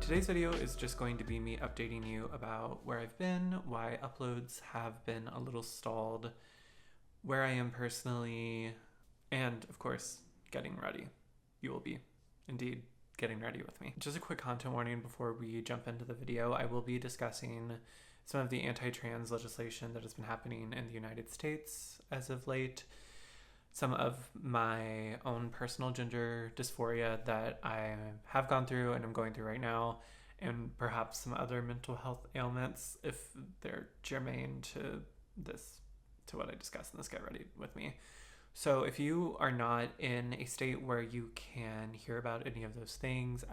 Today's video is just going to be me updating you about where I've been, why uploads have been a little stalled, where I am personally, and of course, getting ready. You will be indeed getting ready with me. Just a quick content warning before we jump into the video. I will be discussing some of the anti-trans legislation that has been happening in the United States as of late, some of my own personal gender dysphoria that I have gone through and I'm going through right now, and perhaps some other mental health ailments if they're germane to what I discussed in this Get Ready With Me. So if you are not in a state where you can hear about any of those things,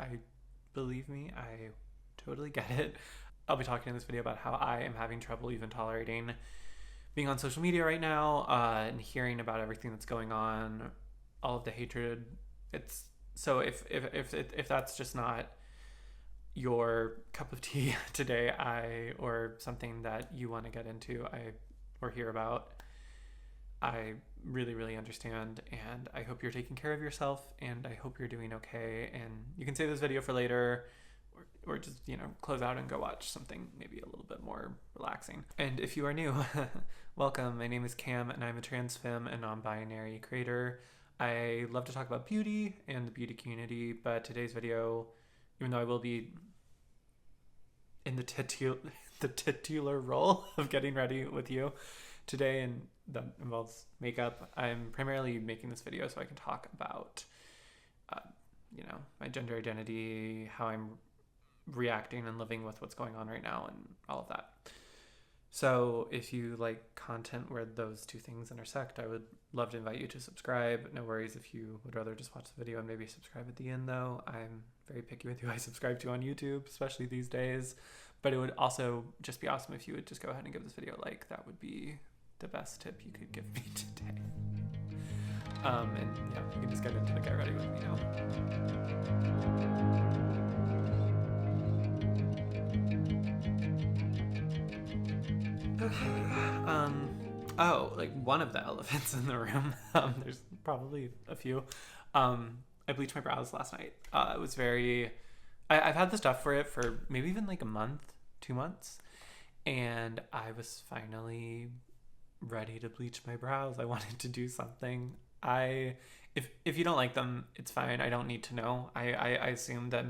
believe me, I totally get it. I'll be talking in this video about how I am having trouble even tolerating being on social media right now, and hearing about everything that's going on, all of the hatred. It's so if that's just not your cup of tea today, or something that you want to get into, or hear about, I really understand, and I hope you're taking care of yourself, and I hope you're doing okay. And you can save this video for later, or just, close out and go watch something maybe a little bit more relaxing. And if you are new, welcome. My name is Cam, and I'm a trans femme and non-binary creator. I love to talk about beauty and the beauty community, but today's video, even though I will be in the titular role of getting ready with you today, and that involves makeup, I'm primarily making this video so I can talk about, my gender identity, how I'm reacting and living with what's going on right now, and all of that. So if you like content where those two things intersect, I would love to invite you to subscribe. No worries if you would rather just watch the video and maybe subscribe at the end, though. I'm very picky with who I subscribe to on YouTube, especially these days. But it would also just be awesome if you would just go ahead and give this video a like. That would be the best tip you could give me today. And yeah, you can just get into the Get Ready With Me now. Okay. One of the elephants in the room. There's probably a few. I bleached my brows last night. It was I've had the stuff for it for maybe even like a month, 2 months, and I was finally ready to bleach my brows. I wanted to do something. If you don't like them, it's fine. I don't need to know. I assume that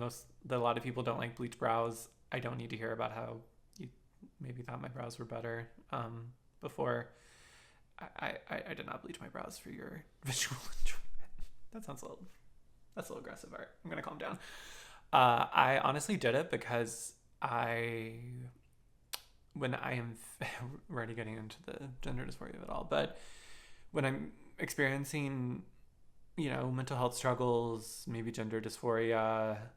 a lot of people don't like bleached brows. I don't need to hear about how you maybe thought my brows were better before. I did not bleach my brows for your visual enjoyment. That's a little aggressive, Art. I'm gonna calm down. I honestly did it because when I am already getting into the gender dysphoria of it all, but when I'm experiencing, mental health struggles, maybe gender dysphoria,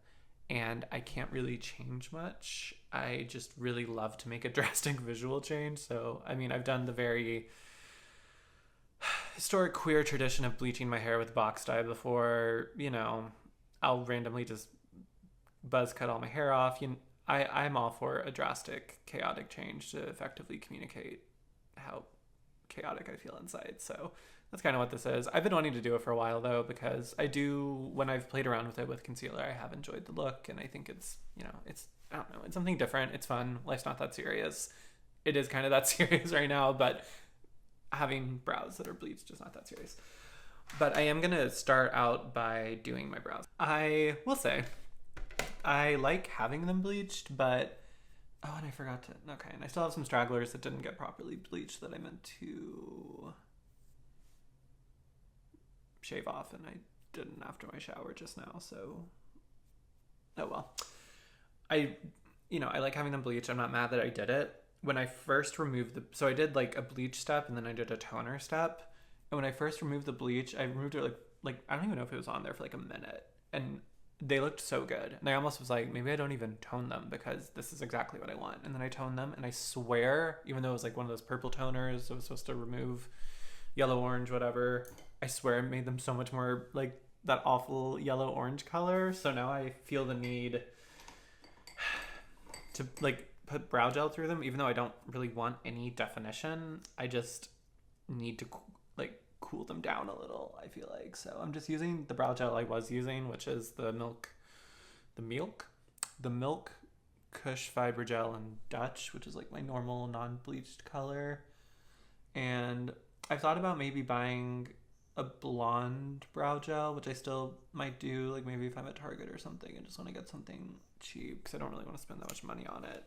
and I can't really change much, I just really love to make a drastic visual change. So, I've done the very historic queer tradition of bleaching my hair with box dye before. I'll randomly just buzz cut all my hair off. I'm all for a drastic, chaotic change to effectively communicate how chaotic I feel inside. So that's kind of what this is. I've been wanting to do it for a while, though, because when I've played around with it with concealer, I have enjoyed the look, and I think it's something different. It's fun. Life's not that serious. It is kind of that serious right now, but having brows that are bleached is not that serious. But I am going to start out by doing my brows. I will say, I like having them bleached, but and I forgot to. Okay, and I still have some stragglers that didn't get properly bleached that I meant to shave off, and I didn't after my shower just now. So, oh well. I like having them bleached. I'm not mad that I did it. When I first removed so I did like a bleach step, and then I did a toner step. And when I first removed the bleach, I removed it like I don't even know if it was on there for like a minute, and they looked so good. And I almost was like, maybe I don't even tone them because this is exactly what I want. And then I toned them, and I swear, even though it was like one of those purple toners that was supposed to remove yellow, orange, whatever, I swear it made them so much more like that awful yellow orange color. So now I feel the need to like put brow gel through them, even though I don't really want any definition. I just need to cool them down a little, I feel like. So I'm just using the brow gel I was using, which is the milk the Milk Kush Fiber Gel in Dutch, which is like my normal non-bleached color. And I've thought about maybe buying a blonde brow gel, which I still might do, like maybe if I'm at Target or something and just want to get something cheap because I don't really want to spend that much money on it.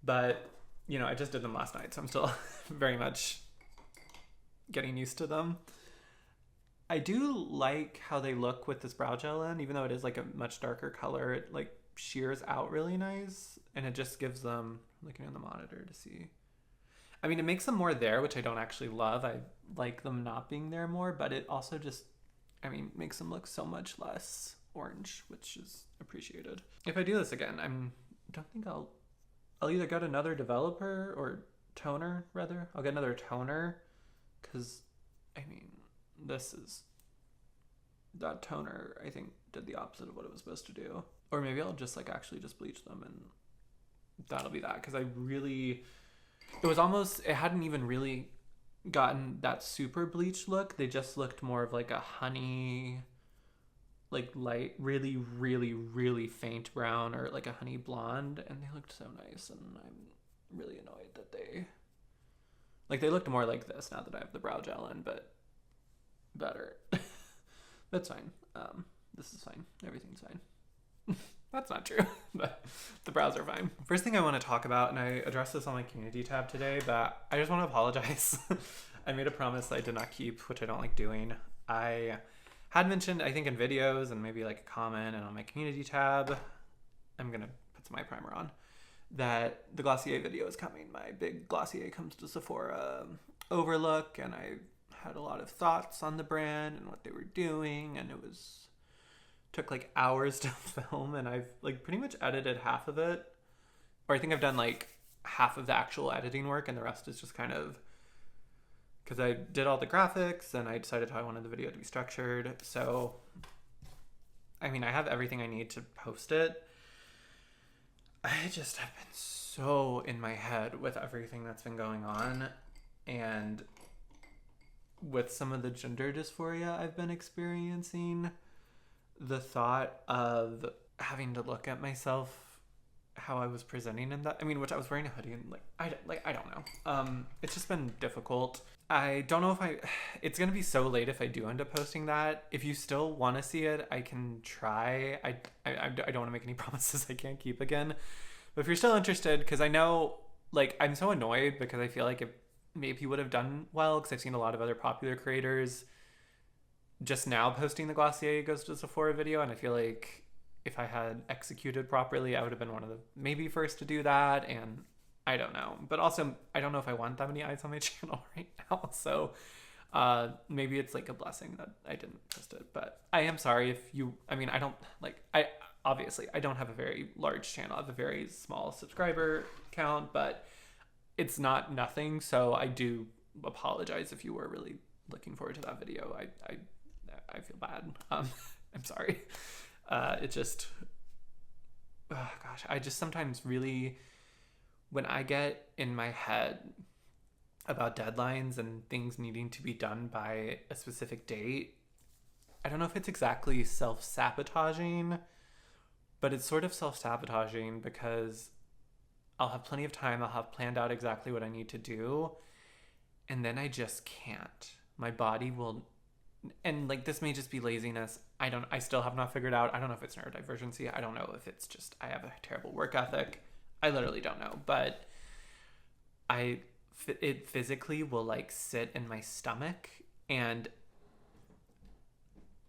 But, you know, I just did them last night, so I'm still very much getting used to them. I do like how they look with this brow gel in, even though it is like a much darker color. It like shears out really nice, and it just gives them, looking on the monitor to see. I mean, it makes them more there, which I don't actually love. I like them not being there more, but it also just, I mean, makes them look so much less orange, which is appreciated. If I do this again, don't think I'll either get another developer or toner, rather. I'll get another toner, because, I mean, that toner, I think, did the opposite of what it was supposed to do. Or maybe I'll just like actually just bleach them and that'll be that. Because it hadn't even really gotten that super bleached look. They just looked more of like a honey, like light, really, really, really faint brown, or like a honey blonde. And they looked so nice. And I'm really annoyed that they looked more like this now that I have the brow gel in, but better. That's fine. This is fine. Everything's fine. That's not true, but the brows are fine. First thing I want to talk about, and I addressed this on my community tab today, but I just want to apologize. I made a promise I did not keep, which I don't like doing. I had mentioned, I think in videos and maybe like a comment and on my community tab, I'm going to put some eye primer on, that the Glossier video is coming. My big Glossier comes to Sephora overlook, and I had a lot of thoughts on the brand and what they were doing, and took like hours to film, and I've like pretty much edited half of it, or I think I've done like half of the actual editing work, and the rest is just kind of because I did all the graphics and I decided how I wanted the video to be structured. So I mean, I have everything I need to post it. I just have been so in my head with everything that's been going on, and with some of the gender dysphoria I've been experiencing, the thought of having to look at myself how I was presenting in that, I mean, which I was wearing a hoodie and I don't know. It's just been difficult. I don't know if it's going to be so late if I do end up posting that. If you still want to see it, I can try. I don't want to make any promises I can't keep again. But if you're still interested, because I know, like, I'm so annoyed because I feel like it maybe would have done well, because I've seen a lot of other popular creators just now posting the Glossier goes to Sephora video, and I feel like if I had executed properly, I would have been one of the maybe first to do that, and I don't know. But also, I don't know if I want that many eyes on my channel right now, so maybe it's like a blessing that I didn't post it. But I am sorry if you, I mean, I don't have a very large channel. I have a very small subscriber count, but it's not nothing, so I do apologize if you were really looking forward to that video. I feel bad. I'm sorry. It just, oh gosh, I just sometimes really, when I get in my head about deadlines and things needing to be done by a specific date, I don't know if it's exactly self-sabotaging, but it's sort of self-sabotaging because I'll have plenty of time. I'll have planned out exactly what I need to do, and then I just can't. My body will, and like this may just be laziness. I still have not figured out. I don't know if it's neurodivergency. I don't know if it's just I have a terrible work ethic. I literally don't know, but it physically will like sit in my stomach, and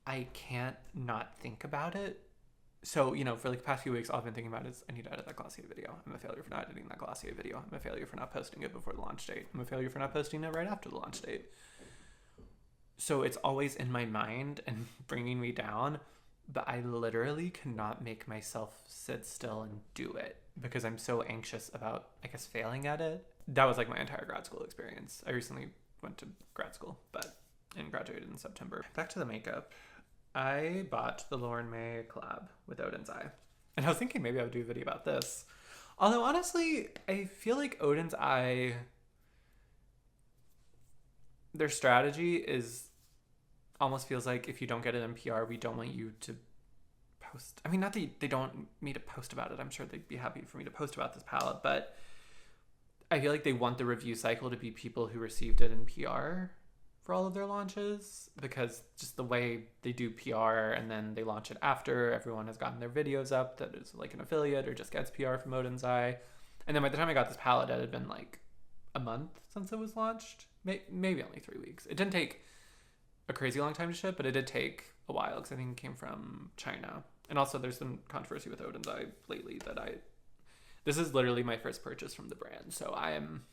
I can't not think about it. So, you know, for like the past few weeks, all I've been thinking about is I need to edit that Glossier video. I'm a failure for not editing that Glossier video. I'm a failure for not posting it before the launch date. I'm a failure for not posting it right after the launch date. So it's always in my mind and bringing me down, but I literally cannot make myself sit still and do it because I'm so anxious about, I guess, failing at it. That was like my entire grad school experience. I recently went to grad school, and graduated in September. Back to the makeup. I bought the Lauren May collab with Odens Eye. And I was thinking maybe I would do a video about this. Although honestly, I feel like Odens Eye, their strategy is almost feels like if you don't get it in PR, we don't want you to post. I mean, not that they don't want me to post about it. I'm sure they'd be happy for me to post about this palette, but I feel like they want the review cycle to be people who received it in PR for all of their launches, because just the way they do PR and then they launch it after everyone has gotten their videos up that is like an affiliate or just gets PR from Odens. And then by the time I got this palette, it had been like a month since it was launched. Maybe only 3 weeks. It didn't take a crazy long time to ship, but it did take a while because I think it came from China. And also there's some controversy with Odens lately that this is literally my first purchase from the brand, so I am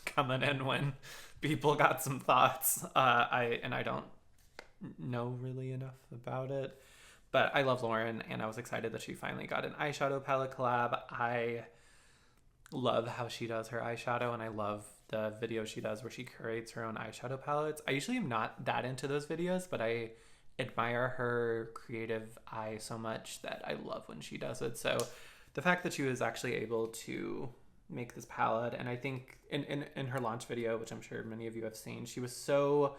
coming in when people got some thoughts. I don't know really enough about it, but I love Lauren, and I was excited that she finally got an eyeshadow palette collab. I love how she does her eyeshadow, and I love the video she does where she curates her own eyeshadow palettes. I usually am not that into those videos, but I admire her creative eye so much that I love when she does it. So the fact that she was actually able to make this palette, and I think in her launch video, which I'm sure many of you have seen, she was so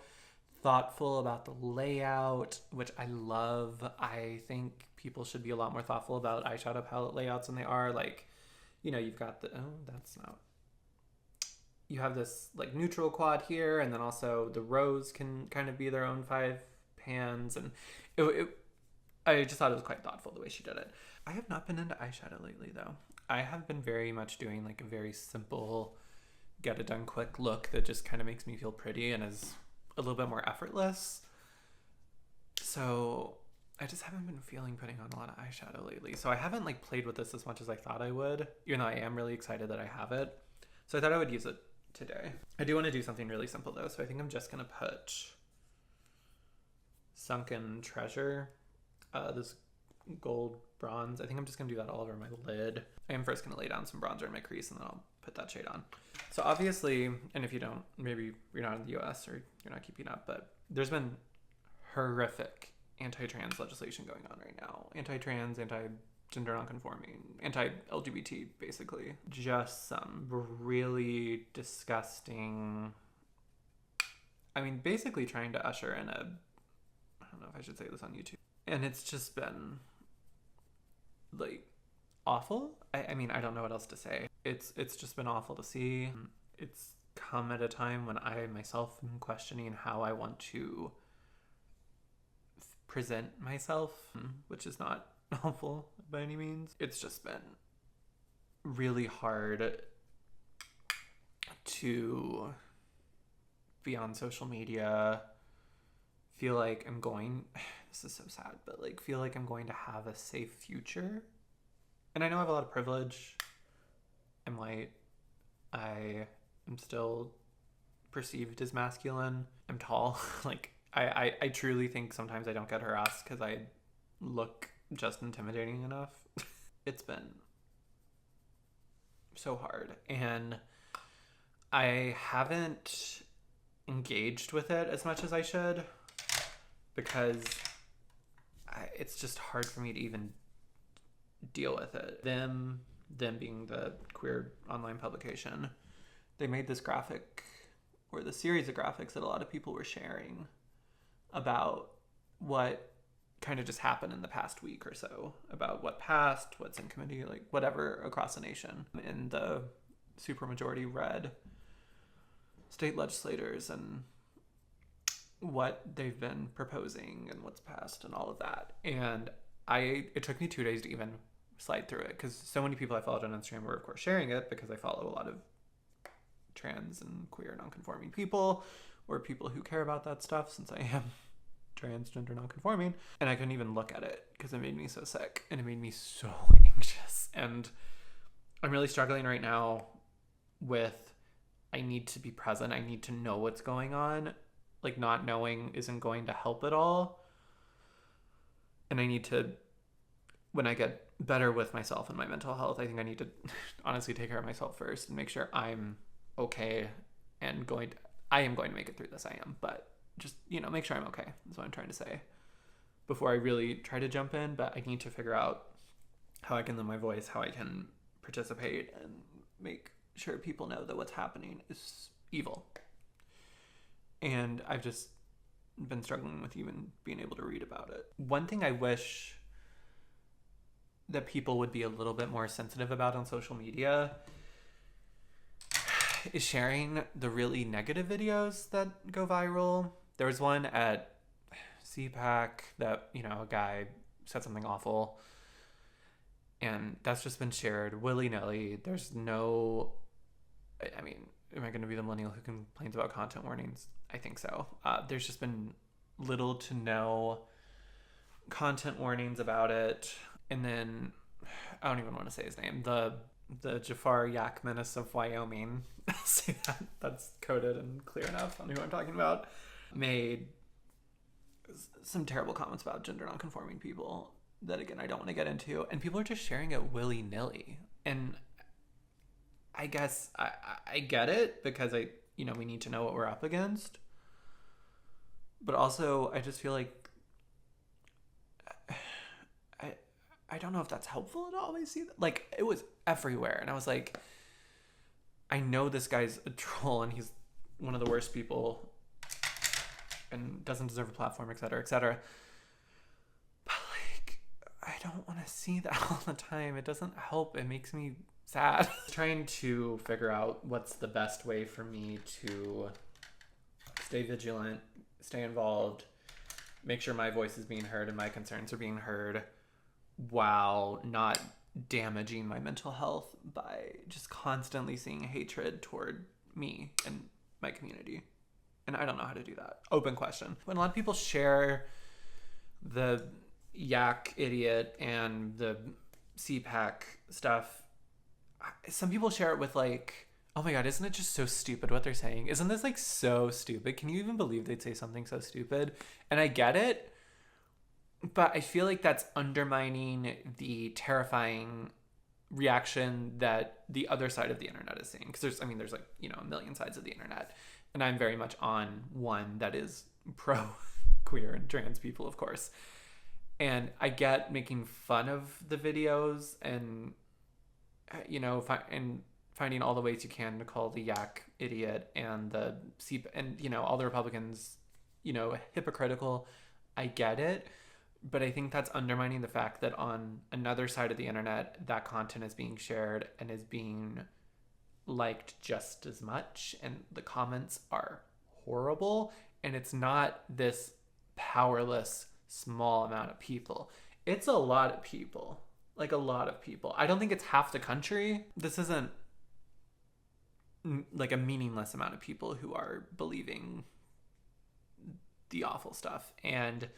thoughtful about the layout, which I love. I think people should be a lot more thoughtful about eyeshadow palette layouts than they are. Like, you know, you've got you have this like neutral quad here, and then also the rows can kind of be their own 5 pans, and I just thought it was quite thoughtful the way she did it. I have not been into eyeshadow lately though. I have been very much doing like a very simple, get it done quick look that just kind of makes me feel pretty and is a little bit more effortless. So I just haven't been feeling putting on a lot of eyeshadow lately. So I haven't like played with this as much as I thought I would, even though I am really excited that I have it. So I thought I would use it today. I do want to do something really simple though. So I think I'm just going to put Sunken Treasure, this gold bronze. I think I'm just going to do that all over my lid. I am first going to lay down some bronzer in my crease, and then I'll put that shade on. So obviously, and if you don't, maybe you're not in the US or you're not keeping up, but there's been horrific anti-trans legislation going on right now. Anti-trans, anti-gender non-conforming, anti-LGBT, basically. Just some really disgusting, I mean, basically trying to usher in a, I don't know if I should say this on YouTube. And it's just been like awful. I mean, I don't know what else to say. It's just been awful to see. It's come at a time when I myself am questioning how I want to present myself, which is not helpful by any means. It's just been really hard to be on social media, feel like I'm going, this is so sad, but like feel like I'm going to have a safe future. And I know I have a lot of privilege. I'm white. I am still perceived as masculine. I'm tall. Like I truly think sometimes I don't get harassed because I look just intimidating enough. It's been so hard, and I haven't engaged with it as much as I should, because it's just hard for me to even deal with it. Them being the queer online publication, they made this graphic, or the series of graphics that a lot of people were sharing about what kind of just happened in the past week or so, about what passed, what's in committee, like whatever across the nation. And the supermajority red state legislators and what they've been proposing and what's passed and all of that. And it took me 2 days to even slide through it, because so many people I followed on Instagram were of course sharing it, because I follow a lot of trans and queer non-conforming people, or people who care about that stuff, since I am transgender non-conforming. And I couldn't even look at it because it made me so sick, and it made me so anxious. And I'm really struggling right now with, I need to be present. I need to know what's going on. Like, not knowing isn't going to help at all. And I need to, when I get better with myself and my mental health, I think I need to honestly take care of myself first and make sure I'm okay, and I am going to make it through this. I am, but just, make sure I'm okay. That's what I'm trying to say before I really try to jump in. But I need to figure out how I can lend my voice, how I can participate, and make sure people know that what's happening is evil. And I've just been struggling with even being able to read about it. One thing I wish that people would be a little bit more sensitive about on social media is sharing the really negative videos that go viral. There was one at CPAC that, you know, a guy said something awful, and that's just been shared willy-nilly. There's no, I mean, am I going to be the millennial who complains about content warnings? I think so. There's just been little to no content warnings about it. And then, I don't even want to say his name, the Jafar Yak Menace of Wyoming, say that, that's coded and clear enough on who I'm talking about, made some terrible comments about gender nonconforming people that, again, I don't want to get into. And people are just sharing it willy-nilly. And I guess I get it, because we need to know what we're up against. But also, I just feel like I don't know if that's helpful to always see that. Like, it was everywhere, and I was like, I know this guy's a troll and he's one of the worst people and doesn't deserve a platform, etc., etc. But like, I don't want to see that all the time. It doesn't help. It makes me sad. Trying to figure out what's the best way for me to stay vigilant, stay involved, make sure my voice is being heard and my concerns are being heard, while not damaging my mental health by just constantly seeing hatred toward me and my community. And I don't know how to do that. Open question. When a lot of people share the Yak Idiot and the CPAC stuff, some people share it with like, oh my God, isn't it just so stupid what they're saying? Isn't this like so stupid? Can you even believe they'd say something so stupid? And I get it, but I feel like that's undermining the terrifying reaction that the other side of the internet is seeing. Because there's like, a million sides of the internet. And I'm very much on one that is pro queer and trans people, of course. And I get making fun of the videos and, finding all the ways you can to call the Yak Idiot and the all the Republicans, hypocritical. I get it. But I think that's undermining the fact that on another side of the internet, that content is being shared and is being liked just as much. And the comments are horrible. And it's not this powerless, small amount of people. It's a lot of people. Like, a lot of people. I don't think it's half the country. This isn't like a meaningless amount of people who are believing the awful stuff. And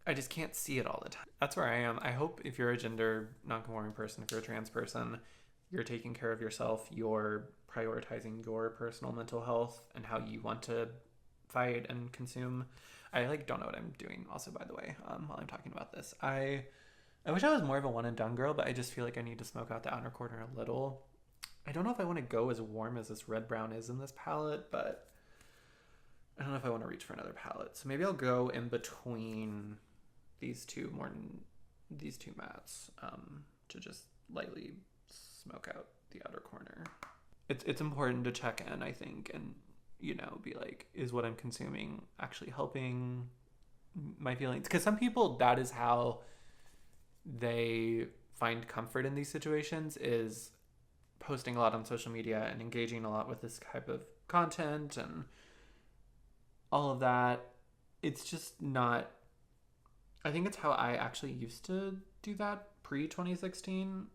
I just can't see it all the time. That's where I am. I hope if you're a gender nonconforming person, if you're a trans person, you're taking care of yourself, you're prioritizing your personal mental health and how you want to fight and consume. I don't know what I'm doing also, by the way, while I'm talking about this. I wish I was more of a one and done girl, but I just feel like I need to smoke out the outer corner a little. I don't know if I want to go as warm as this red brown is in this palette, but I don't know if I want to reach for another palette. So maybe I'll go in between these two mattes to just lightly smoke out the outer corner. It's important to check in, I think, and be like, is what I'm consuming actually helping my feelings? Because some people, that is how they find comfort in these situations, is posting a lot on social media and engaging a lot with this type of content and all of that. It's just not, I think it's how I actually used to do that pre-2016.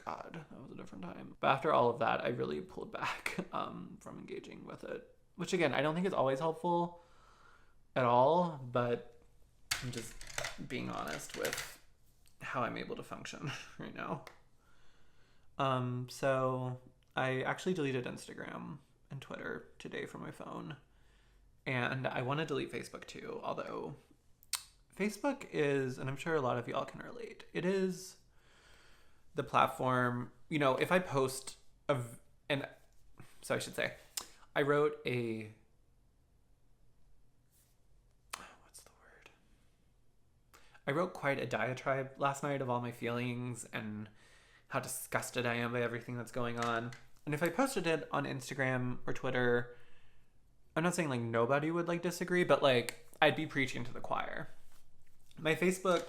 God, that was a different time. But after all of that, I really pulled back from engaging with it. Which, again, I don't think is always helpful at all, but I'm just being honest with how I'm able to function right now. So I actually deleted Instagram and Twitter today from my phone. And I want to delete Facebook too, although Facebook is, and I'm sure a lot of y'all can relate, it is the platform, if I post I should say, I wrote I wrote quite a diatribe last night of all my feelings and how disgusted I am by everything that's going on. And if I posted it on Instagram or Twitter, I'm not saying nobody would disagree, but I'd be preaching to the choir. My Facebook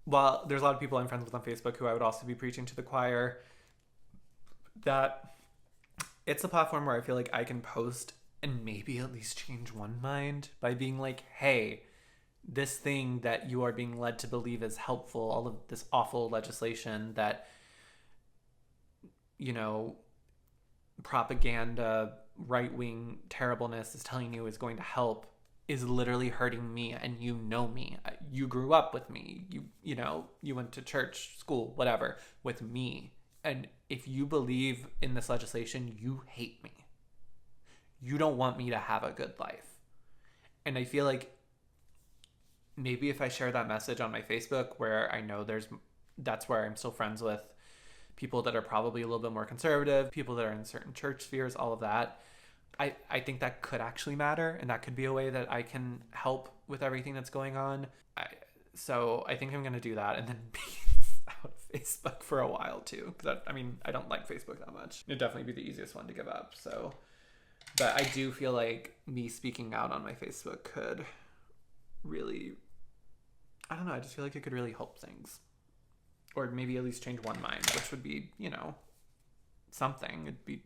while there's a lot of people I'm friends with on Facebook who I would also be preaching to the choir, that it's a platform where I feel like I can post and maybe at least change one mind by being like, hey, this thing that you are being led to believe is helpful, all of this awful legislation that, you know, propaganda, right-wing terribleness is telling you is going to help, is literally hurting me, and you know me. You grew up with me. You know, you went to church, school, whatever, with me. And if you believe in this legislation, you hate me. You don't want me to have a good life. And I feel like maybe if I share that message on my Facebook, where I know that's where I'm still friends with people that are probably a little bit more conservative, people that are in certain church spheres, all of that, I think that could actually matter, and that could be a way that I can help with everything that's going on. So I think I'm going to do that and then be out of Facebook for a while too. Because I don't like Facebook that much. It'd definitely be the easiest one to give up. So, but I do feel like me speaking out on my Facebook could really, I don't know, I just feel like it could really help things. Or maybe at least change one mind, which would be, you know, something. It'd be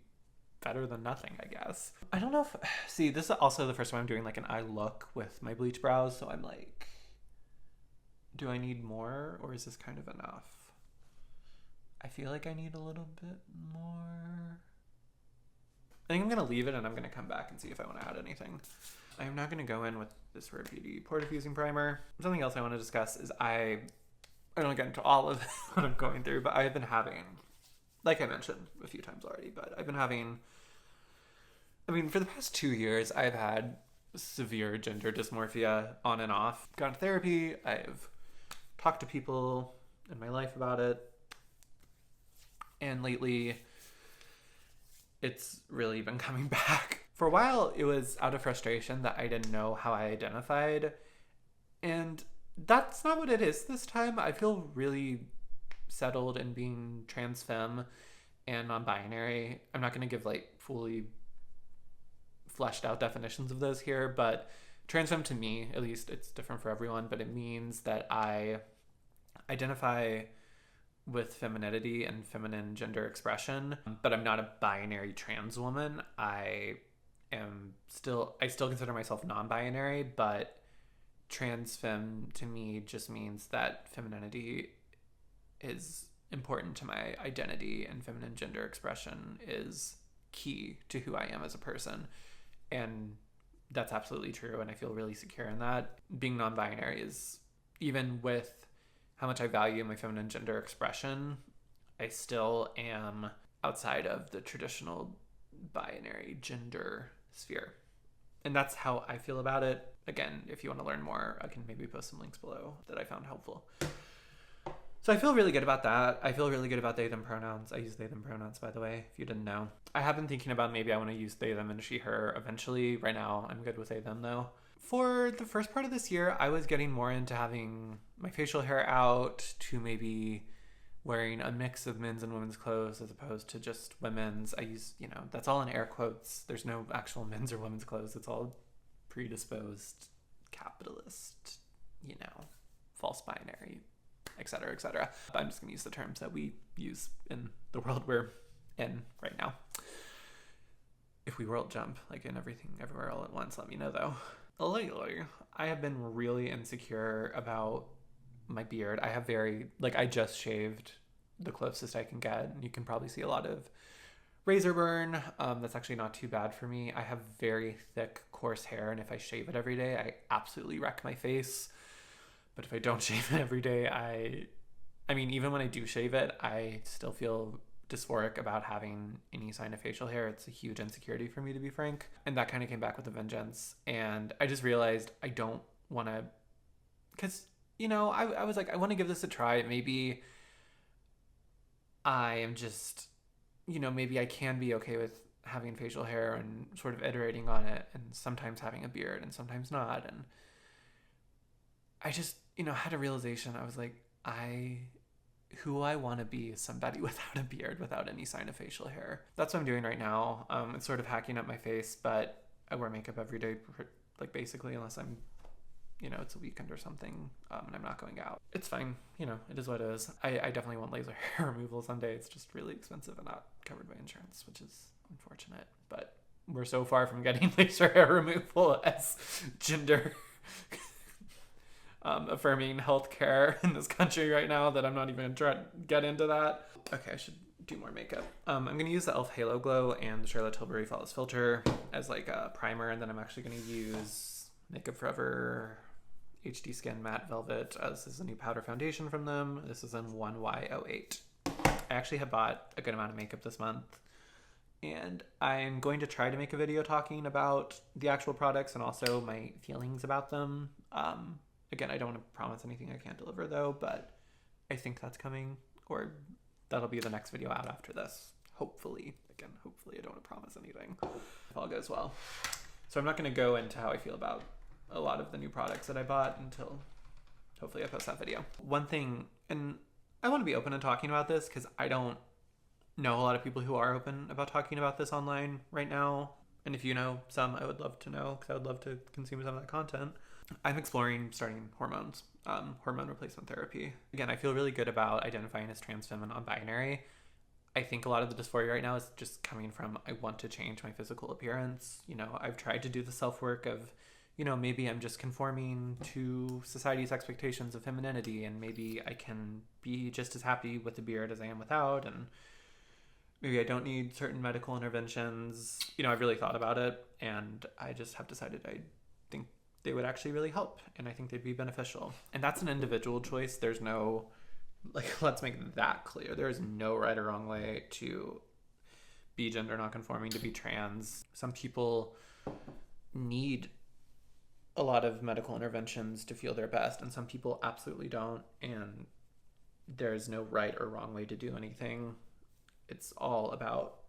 better than nothing, I guess. I don't know if... See, this is also the first time I'm doing like an eye look with my bleach brows, so I'm like, do I need more, or is this kind of enough? I feel like I need a little bit more. I think I'm going to leave it, and I'm going to come back and see if I want to add anything. I'm not going to go in with this Saie Beauty pore diffusing primer. Something else I want to discuss is I don't get into all of what I'm going through, but I've been having, like I mentioned a few times already, but I've been having, for the past 2 years, I've had severe gender dysmorphia on and off. Gone to therapy. I've talked to people in my life about it. And lately, it's really been coming back. For a while, it was out of frustration that I didn't know how I identified. And that's not what it is this time. I feel really settled in being trans femme and non-binary. I'm not going to give like fully fleshed out definitions of those here, but trans femme to me, at least, it's different for everyone, but it means that I identify with femininity and feminine gender expression, but I'm not a binary trans woman. I still consider myself non-binary, but trans femme to me just means that femininity is important to my identity and feminine gender expression is key to who I am as a person. And that's absolutely true, and I feel really secure in that. Being non-binary is, even with how much I value my feminine gender expression, I still am outside of the traditional binary gender sphere. And that's how I feel about it. Again, if you want to learn more, I can maybe post some links below that I found helpful. So I feel really good about that. I feel really good about they, them pronouns. I use they, them pronouns, by the way, if you didn't know. I have been thinking about maybe I want to use they, them, and she, her eventually. Right now, I'm good with they, them, though. For the first part of this year, I was getting more into having my facial hair out, to maybe wearing a mix of men's and women's clothes as opposed to just women's. I use, that's all in air quotes. There's no actual men's or women's clothes. It's all predisposed, capitalist, false binary, etc., etc. I'm just going to use the terms that we use in the world we're in right now. If we world jump, like in everything, everywhere, all at once, let me know, though. Lately, I have been really insecure about my beard. I have I just shaved the closest I can get, and you can probably see a lot of razor burn. That's actually not too bad for me. I have very thick, coarse hair, and if I shave it every day, I absolutely wreck my face. But if I don't shave it every day, even when I do shave it, I still feel dysphoric about having any sign of facial hair. It's a huge insecurity for me, to be frank. And that kind of came back with a vengeance. And I just realized I don't want to, because, I was like, I want to give this a try. Maybe I am just, maybe I can be okay with having facial hair and sort of iterating on it, and sometimes having a beard and sometimes not. And I just, had a realization. I was like, who I want to be is somebody without a beard, without any sign of facial hair. That's what I'm doing right now. It's sort of hacking up my face, but I wear makeup every day, like basically, unless I'm you know, it's a weekend or something, and I'm not going out. It's fine. You know, it is what it is. I definitely want laser hair removal someday. It's just really expensive and not covered by insurance, which is unfortunate. But we're so far from getting laser hair removal as gender affirming healthcare in this country right now that I'm not even going to try to get into that. Okay, I should do more makeup. I'm going to use the e.l.f. Halo Glow and the Charlotte Tilbury Flawless Filter as like a primer, and then I'm actually going to use Makeup Forever HD Skin Matte Velvet as this is a new powder foundation from them. This is in 1Y08. I actually have bought a good amount of makeup this month, and I'm going to try to make a video talking about the actual products and also my feelings about them. Again, I don't want to promise anything I can't deliver though, but I think that's coming, or that'll be the next video out after this. Hopefully. Again, hopefully I don't want to promise anything if all goes well. So I'm not going to go into how I feel about a lot of the new products that I bought until hopefully I post that video. One thing, and I want to be open and talking about this because I don't know a lot of people who are open about talking about this online right now. And if you know some, I would love to know because I would love to consume some of that content. I'm exploring starting hormones, hormone replacement therapy. Again, I feel really good about identifying as trans femme and non-binary. I think a lot of the dysphoria right now is just coming from I want to change my physical appearance. You know, I've tried to do the self-work of, you know, maybe I'm just conforming to society's expectations of femininity, and maybe I can be just as happy with the beard as I am without, and maybe I don't need certain medical interventions. You know, I've really thought about it, and I just have decided I think they would actually really help, and I think they'd be beneficial. And that's an individual choice. There's no, like, let's make that clear. There is no right or wrong way to be gender nonconforming, to be trans. Some people need a lot of medical interventions to feel their best, and some people absolutely don't, and there's no right or wrong way to do anything. It's all about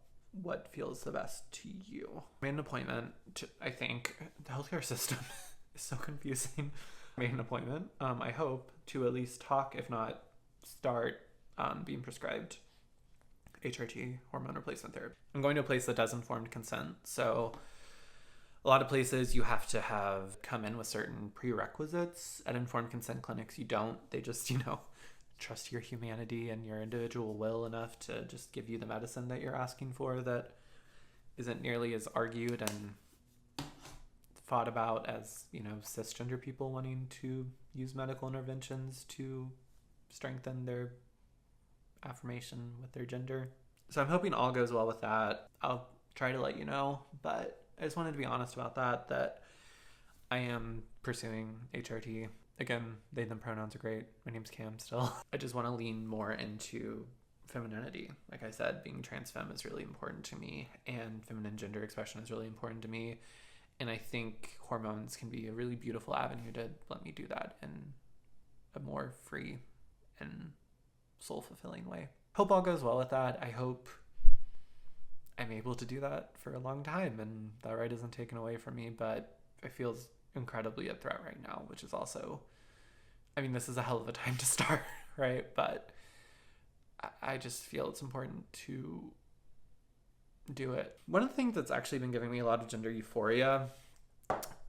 what feels the best to you. I made an appointment to, I think, the healthcare system is so confusing. I made an appointment, I hope, to at least talk, if not start being prescribed HRT, hormone replacement therapy. I'm going to a place that does informed consent. So a lot of places you have to have come in with certain prerequisites. At informed consent clinics, you don't. They just, you know, trust your humanity and your individual will enough to just give you the medicine that you're asking for that isn't nearly as argued and fought about as, you know, cisgender people wanting to use medical interventions to strengthen their affirmation with their gender. So I'm hoping all goes well with that. I'll try to let you know, but I just wanted to be honest about that I am pursuing HRT. Again, they, them pronouns are great. My name's Cam still. I just want to lean more into femininity. Like I said, being trans femme is really important to me, and feminine gender expression is really important to me. And I think hormones can be a really beautiful avenue to let me do that in a more free and soul-fulfilling way. Hope all goes well with that. I hope I'm able to do that for a long time and that right isn't taken away from me, but it feels incredibly a threat right now, which is also, I mean, this is a hell of a time to start, right? But I just feel it's important to do it. One of the things that's actually been giving me a lot of gender euphoria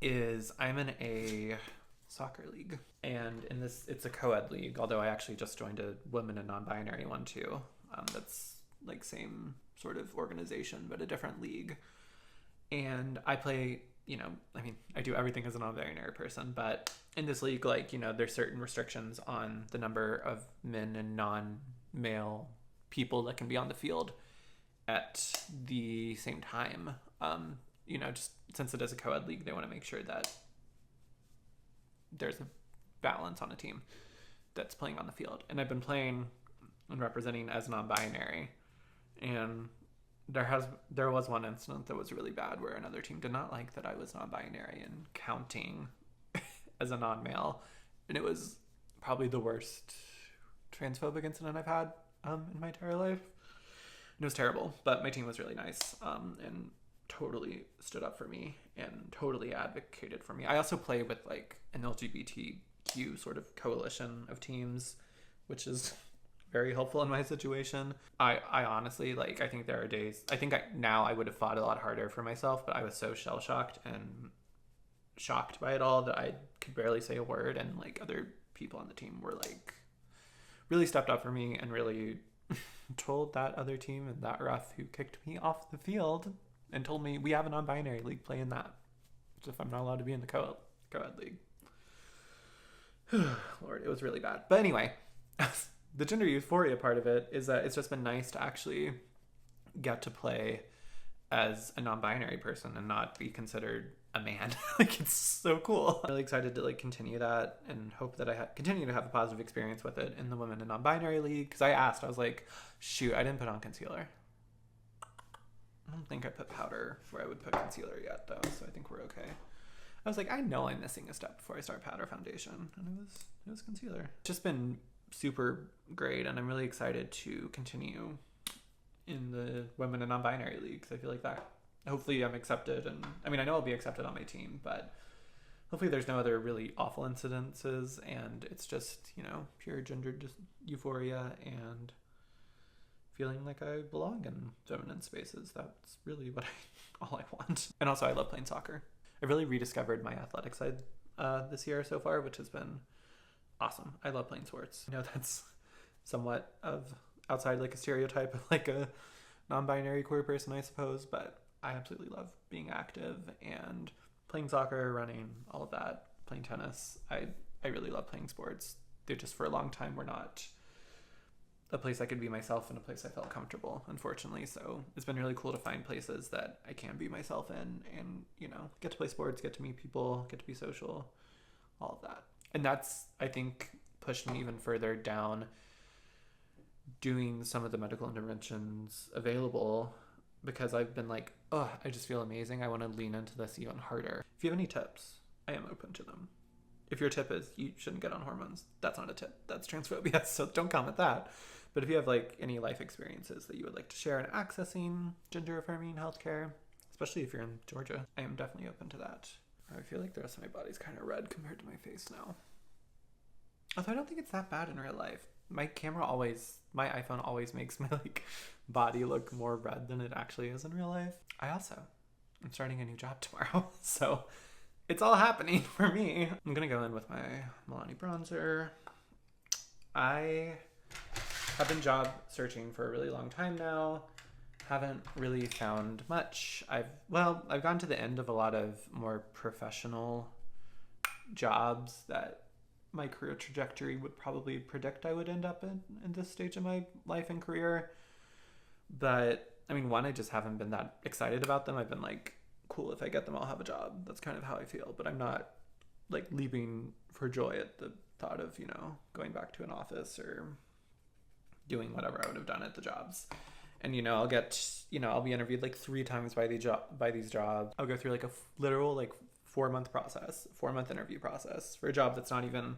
is I'm in a soccer league, and in this, it's a co-ed league, although I actually just joined a women and non-binary one too. That's like same sort of organization, but a different league. And I play, you know, I mean, I do everything as a non-binary person, but in this league, like, you know, there's certain restrictions on the number of men and non-male people that can be on the field at the same time. You know, just since it is a co-ed league, they want to make sure that there's a balance on a team that's playing on the field. And I've been playing and representing as non-binary, and there was one incident that was really bad where another team did not like that I was non-binary and counting as a non-male, and it was probably the worst transphobic incident I've had in my entire life. And it was terrible, but my team was really nice and totally stood up for me and totally advocated for me. I also play with like an LGBTQ sort of coalition of teams, which is very helpful in my situation. I honestly, like, I think there are days, I think now I would have fought a lot harder for myself, but I was so shell-shocked and shocked by it all that I could barely say a word, and like other people on the team were like really stepped up for me and really told that other team and that ref who kicked me off the field and told me we have a non-binary league, play in that. So if I'm not allowed to be in the co-ed league. Lord, it was really bad. But anyway, the gender euphoria part of it is that it's just been nice to actually get to play as a non-binary person and not be considered a man. Like, it's so cool. I'm really excited to like continue that and hope that I continue to have a positive experience with it in the women and non-binary league. Because I was like, shoot, I didn't put on concealer. I don't think I put powder where I would put concealer yet though, so I think we're okay. I was like, I know I'm missing a step before I start powder foundation, and it was concealer. It's just been super great, and I'm really excited to continue in the women and non-binary league, because I feel like that hopefully I'm accepted, and I mean I know I'll be accepted on my team, but hopefully there's no other really awful incidences, and it's just, you know, pure gender euphoria and feeling like I belong in feminine spaces. That's really what all I want. And also I love playing soccer. I really rediscovered my athletic side this year so far, which has been awesome. I love playing sports. I know that's somewhat of outside like a stereotype of like a non-binary queer person, I suppose, but I absolutely love being active and playing soccer, running, all of that, playing tennis. I really love playing sports. They just for a long time were not a place I could be myself and a place I felt comfortable, unfortunately. So it's been really cool to find places that I can be myself in and, you know, get to play sports, get to meet people, get to be social, all of that. And that's, I think, pushed me even further down doing some of the medical interventions available, because I've been like, oh, I just feel amazing. I want to lean into this even harder. If you have any tips, I am open to them. If your tip is you shouldn't get on hormones, that's not a tip. That's transphobia, so don't comment that. But if you have like any life experiences that you would like to share in accessing gender affirming healthcare, especially if you're in Georgia, I am definitely open to that. I feel like the rest of my body's kind of red compared to my face now. Although I don't think it's that bad in real life. My iPhone always makes my like body look more red than it actually is in real life. I'm starting a new job tomorrow, so it's all happening for me. I'm gonna go in with my Milani bronzer. I have been job searching for a really long time now. Haven't really found much. I've gotten to the end of a lot of more professional jobs that my career trajectory would probably predict I would end up in this stage of my life and career. But I mean, I just haven't been that excited about them. I've been like, cool, if I get them, I'll have a job. That's kind of how I feel. But I'm not like leaping for joy at the thought of, you know, going back to an office or doing whatever I would have done at the jobs. And, you know, I'll be interviewed like 3 times by these jobs. I'll go through like a literal like 4-month interview process for a job that's not even,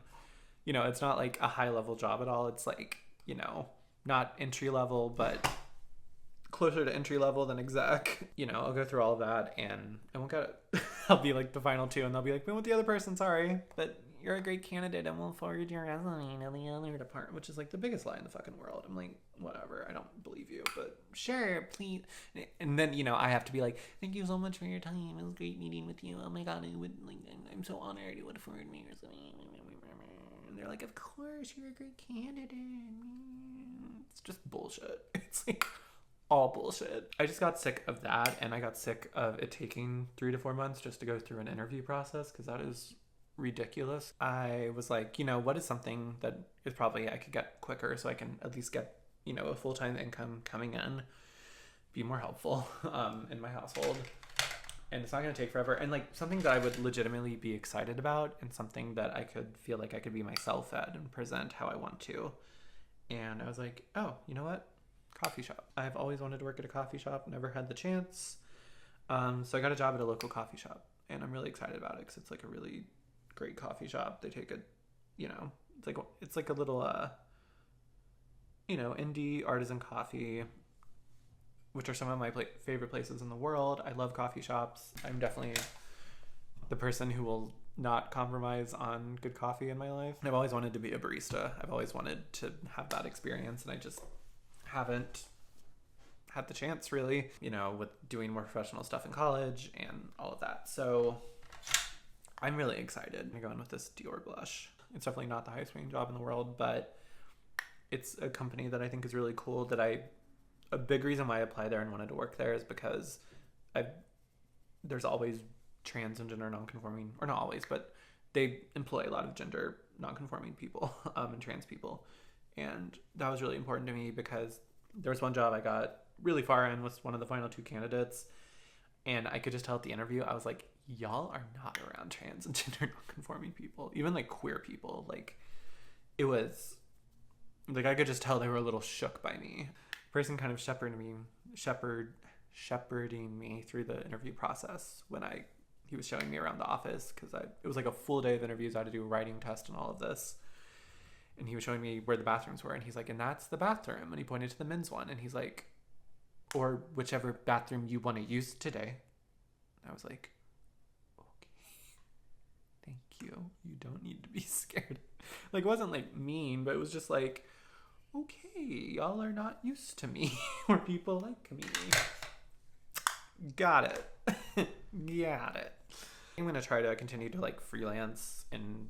you know, it's not like a high level job at all. It's like, you know, not entry level, but closer to entry level than exec. You know, I'll go through all of that and I won't get it. I'll be like the final 2 and they'll be like, we want the other person, sorry, but you're a great candidate and we'll forward your resume to the other department, which is like the biggest lie in the fucking world. I'm like, whatever, I don't believe you, but sure, please. And then, you know, I have to be like, thank you so much for your time. It was great meeting with you. Oh my God, I'm so honored you would forward me your resume. And they're like, of course, you're a great candidate. It's just bullshit. It's like all bullshit. I just got sick of that, and I got sick of it taking 3 to 4 months just to go through an interview process, because that is ridiculous. I was like, you know, what is something that is probably I could get quicker so I can at least get, you know, a full-time income coming in, be more helpful in my household, and it's not going to take forever, and like something that I would legitimately be excited about and something that I could feel like I could be myself at and present how I want to. And I was like, oh, you know what? Coffee shop. I've always wanted to work at a coffee shop, never had the chance. So I got a job at a local coffee shop, and I'm really excited about it because it's like a really great coffee shop. They take a, you know, it's like a little you know, indie artisan coffee, which are some of my favorite places in the world. I love coffee shops. I'm definitely the person who will not compromise on good coffee in my life. I've always wanted to be a barista. I've always wanted to have that experience, and I just haven't had the chance really, you know, with doing more professional stuff in college and all of that. So I'm really excited. I'm going with this Dior blush. It's definitely not the highest paying job in the world, but it's a company that I think is really cool. A big reason why I applied there and wanted to work there is because there's always trans and gender nonconforming, or not always, but they employ a lot of gender nonconforming people and trans people. And that was really important to me because there was one job I got really far in, was one of the final 2 candidates. And I could just tell at the interview, I was like, y'all are not around trans and gender nonconforming people, even like queer people. Like, it was like, I could just tell they were a little shook by me. The person kind of shepherding me through the interview process when he was showing me around the office, because it was like a full day of interviews. I had to do a writing test and all of this. And he was showing me where the bathrooms were. And he's like, and that's the bathroom. And he pointed to the men's one. And he's like, or whichever bathroom you want to use today. I was like, okay, thank you. You don't need to be scared. Like, it wasn't like mean, but it was just like, okay, y'all are not used to me or people like me. Got it. Got it. I'm going to try to continue to like freelance in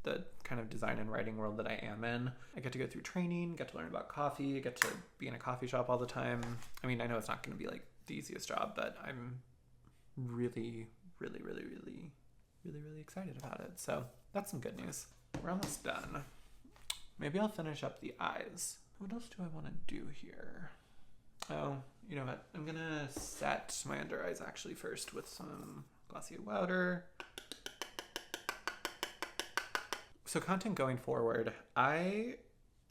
the kind of design and writing world that I am in. I get to go through training, get to learn about coffee, get to be in a coffee shop all the time. I mean, I know it's not going to be like the easiest job, but I'm really, really, really, really, really, really excited about it. So that's some good news. We're almost done. Maybe I'll finish up the eyes. What else do I want to do here? Oh, you know what? I'm going to set my under eyes actually first with some Glossier powder. So content going forward,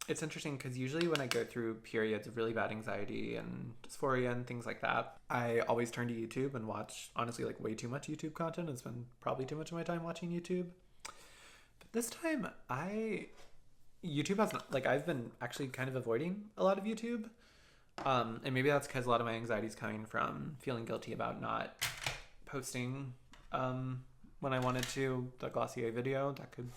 it's interesting because usually when I go through periods of really bad anxiety and dysphoria and things like that, I always turn to YouTube and watch, honestly, like way too much YouTube content and spend probably too much of my time watching YouTube. But this time, YouTube has, like, I've been actually kind of avoiding a lot of YouTube. And maybe that's because a lot of my anxiety is coming from feeling guilty about not posting when I wanted to, the Glossier video. That could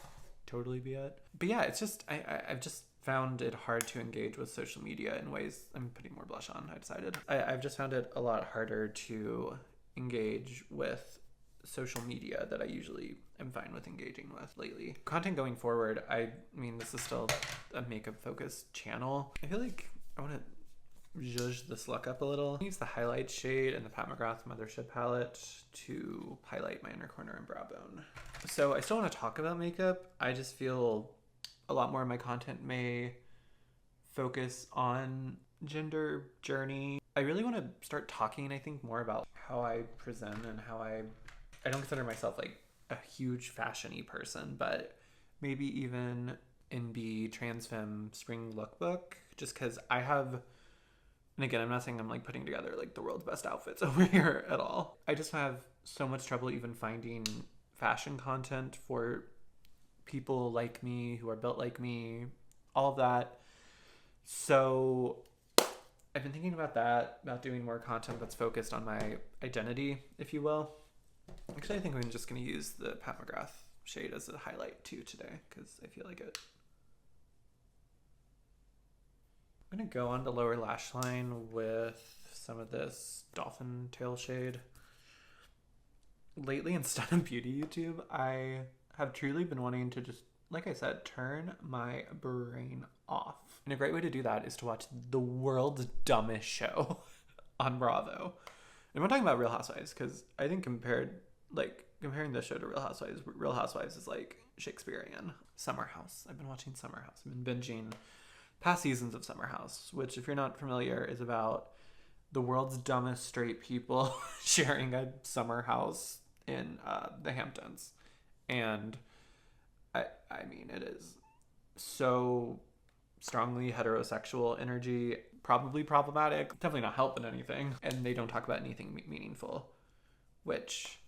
totally be it. But yeah, it's just, I've just found it hard to engage with social media in ways. I'm putting more blush on, I decided. I've just found it a lot harder to engage with social media that I usually am fine with engaging with lately. Content going forward, I mean, this is still a makeup focused channel. I feel like I want to zhuzh this look up a little. I use the highlight shade and the Pat McGrath Mothership palette to highlight my inner corner and brow bone. So I still want to talk about makeup. I just feel a lot more of my content may focus on gender journey. I really want to start talking, I think, more about how I present and how I don't consider myself like a huge fashion-y person, but maybe even in the Trans Femme Spring Lookbook, just because I have, and again, I'm not saying I'm like putting together like the world's best outfits over here at all. I just have so much trouble even finding fashion content for people like me, who are built like me, all of that. So I've been thinking about that, about doing more content that's focused on my identity, if you will. Actually, I think I'm just going to use the Pat McGrath shade as a highlight too today, because I feel like it. I'm going to go on the lower lash line with some of this dolphin tail shade. Lately in Stunning Beauty YouTube, I have truly been wanting to just, like I said, turn my brain off. And a great way to do that is to watch the world's dumbest show on Bravo. And I'm talking about Real Housewives, because I think comparing this show to Real Housewives is like Shakespearean. Summer House. I've been watching Summer House. I've been binging past seasons of Summer House, which, if you're not familiar, is about the world's dumbest straight people sharing a summer house in the Hamptons. And I mean, it is so strongly heterosexual energy, probably problematic, definitely not helping anything. And they don't talk about anything meaningful, which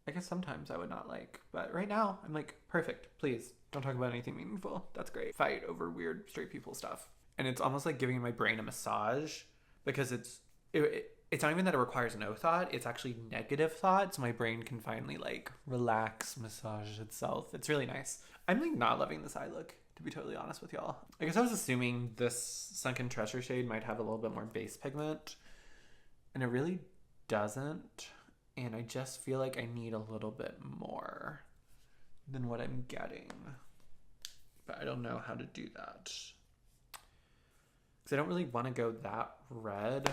I guess sometimes I would not like. But right now, I'm like, perfect, please don't talk about anything meaningful. That's great. Fight over weird straight people stuff. And it's almost like giving my brain a massage, because it's not even that it requires no thought, it's actually negative thought, so my brain can finally like relax, massage itself. It's really nice. I'm like not loving this eye look, to be totally honest with y'all. I guess I was assuming this Sunken Treasure shade might have a little bit more base pigment, and it really doesn't. And I just feel like I need a little bit more. than what I'm getting. But I don't know how to do that. Because I don't really want to go that red.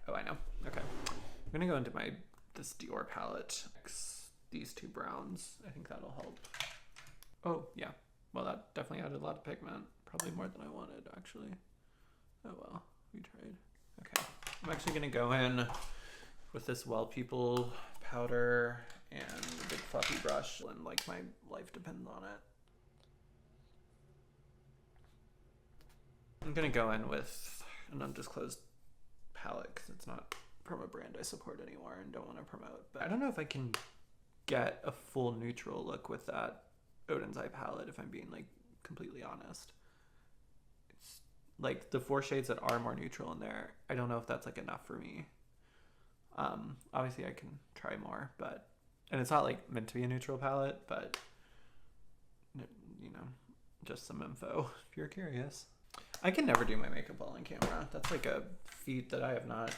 Oh, I know. Okay. I'm going to go into this Dior palette. These two browns. I think that'll help. Oh, yeah. Well, that definitely added a lot of pigment. Probably more than I wanted, actually. Oh, well. We tried. Okay. I'm actually going to go in with this Well People powder and a big fluffy brush, and like my life depends on it. I'm going to go in with an undisclosed palette because it's not from a brand I support anymore and don't want to promote. But I don't know if I can get a full neutral look with that Odens eye palette, if I'm being like completely honest. It's like the 4 shades that are more neutral in there. I don't know if that's like enough for me. Obviously I can try more, but, and it's not like meant to be a neutral palette, but you know, just some info if you're curious. I can never do my makeup well on camera. That's like a feat that I have not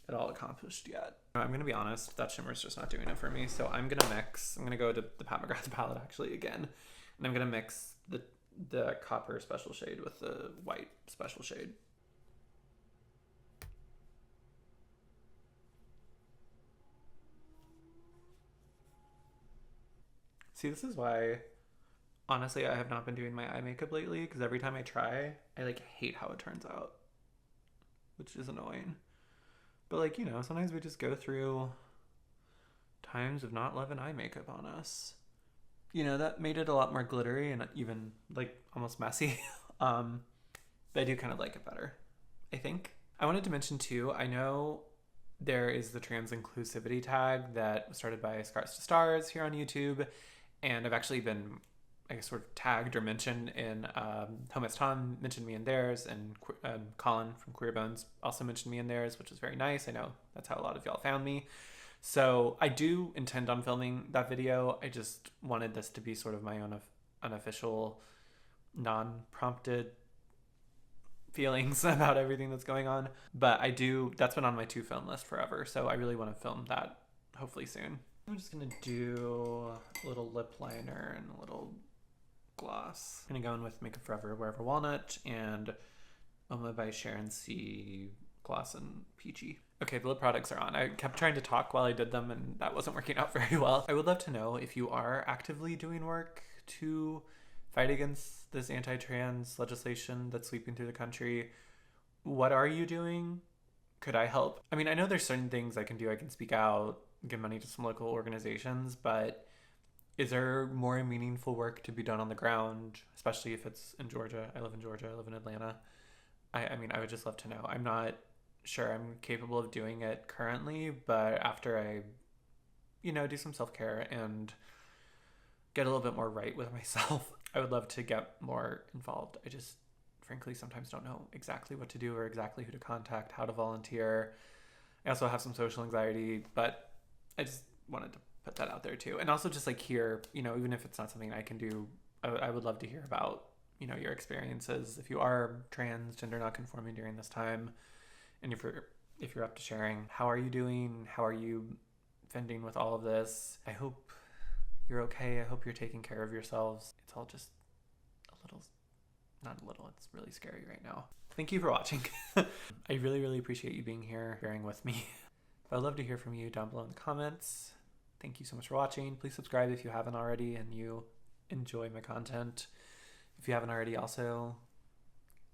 at all accomplished yet. I'm gonna be honest, that shimmer's just not doing it for me. So I'm gonna go to the Pat McGrath palette actually again, and I'm gonna mix the copper special shade with the white special shade. See, this is why, honestly, I have not been doing my eye makeup lately, because every time I try, I like hate how it turns out, which is annoying. But like, you know, sometimes we just go through times of not loving eye makeup on us. You know, that made it a lot more glittery and even like almost messy. But I do kind of like it better, I think. I wanted to mention too, I know there is the trans inclusivity tag that was started by Scars to Stars here on YouTube. And I've actually been, I guess, sort of tagged or mentioned in Homeless Tom mentioned me in theirs, and Colin from Queer Bones also mentioned me in theirs, which was very nice. I know that's how a lot of y'all found me. So I do intend on filming that video. I just wanted this to be sort of my own unofficial, non-prompted feelings about everything that's going on. But that's been on my to film list forever. So I really want to film that hopefully soon. I'm just going to do a little lip liner and a little gloss. I'm going to go in with Makeup Forever Wherever Walnut and UOMA by Sharon C. Gloss and Peachy. Okay, the lip products are on. I kept trying to talk while I did them, and that wasn't working out very well. I would love to know if you are actively doing work to fight against this anti-trans legislation that's sweeping through the country. What are you doing? Could I help? I mean, I know there's certain things I can do. I can speak out, give money to some local organizations, but is there more meaningful work to be done on the ground, especially if it's in Georgia? I live in Georgia. I live in Atlanta. I mean, I would just love to know. I'm not sure I'm capable of doing it currently, but after I, you know, do some self-care and get a little bit more right with myself, I would love to get more involved. I just, frankly, sometimes don't know exactly what to do or exactly who to contact, how to volunteer. I also have some social anxiety, but I just wanted to put that out there too. And also just like hear, you know, even if it's not something I can do, I would love to hear about, you know, your experiences. If you are trans, gender not conforming during this time, and if you're up to sharing, how are you doing? How are you fending with all of this? I hope you're okay. I hope you're taking care of yourselves. It's all just a little, not a little, it's really scary right now. Thank you for watching. I really, really appreciate you being here, bearing with me. I'd love to hear from you down below in the comments. Thank you so much for watching. Please subscribe if you haven't already and you enjoy my content. If you haven't already, also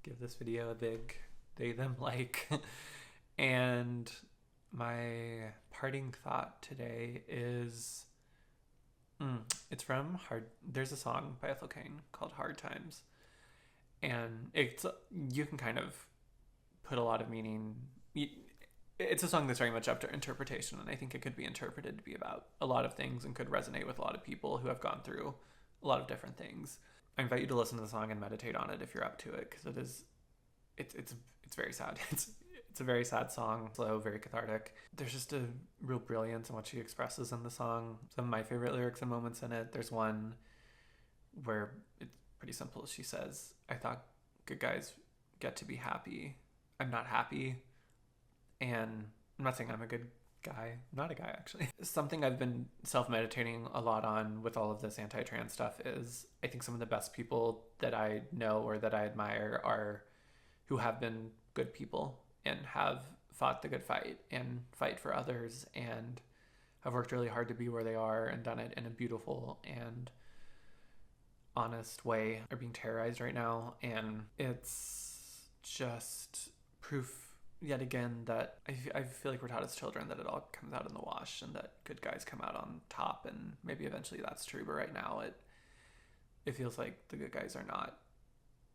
give this video a big they them like. And my parting thought today is it's from there's a song by Ethel Cain called Hard Times, and you can kind of put a lot of meaning. It's a song that's very much up to interpretation, and I think it could be interpreted to be about a lot of things and could resonate with a lot of people who have gone through a lot of different things. I invite you to listen to the song and meditate on it if you're up to it, because it's very sad. It's a very sad song, slow, very cathartic. There's just a real brilliance in what she expresses in the song. Some of my favorite lyrics and moments in it. There's one where it's pretty simple. She says, "I thought good guys get to be happy. I'm not happy." And I'm not saying I'm a good guy. I'm not a guy, actually. Something I've been self-meditating a lot on with all of this anti-trans stuff is I think some of the best people that I know or that I admire are who have been good people and have fought the good fight and fight for others and have worked really hard to be where they are and done it in a beautiful and honest way, are being terrorized right now. And it's just proof yet again that I feel like we're taught as children that it all comes out in the wash and that good guys come out on top, and maybe eventually that's true, but right now it feels like the good guys are not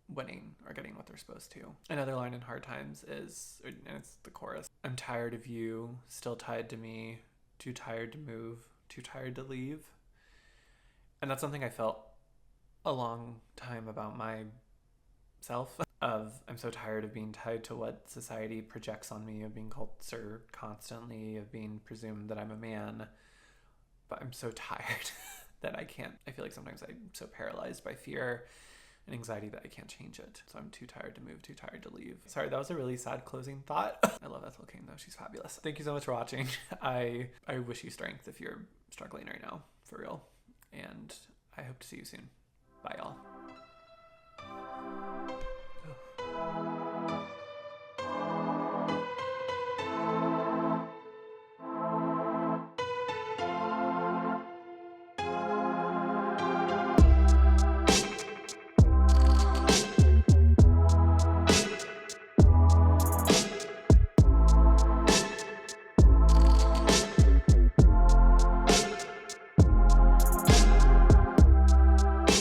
winning or getting what they're supposed to. Another line in Hard Times is, and it's the chorus, I'm tired of you, still tied to me, too tired to move, too tired to leave. And that's something I felt a long time about myself, of I'm so tired of being tied to what society projects on me, of being called sir constantly, of being presumed that I'm a man. But I'm so tired that I feel like sometimes I'm so paralyzed by fear and anxiety that I can't change it. So I'm too tired to move, too tired to leave. Sorry, that was a really sad closing thought. I love Ethel King though, she's fabulous. Thank you so much for watching. I wish you strength if you're struggling right now, for real. And I hope to see you soon. Bye y'all.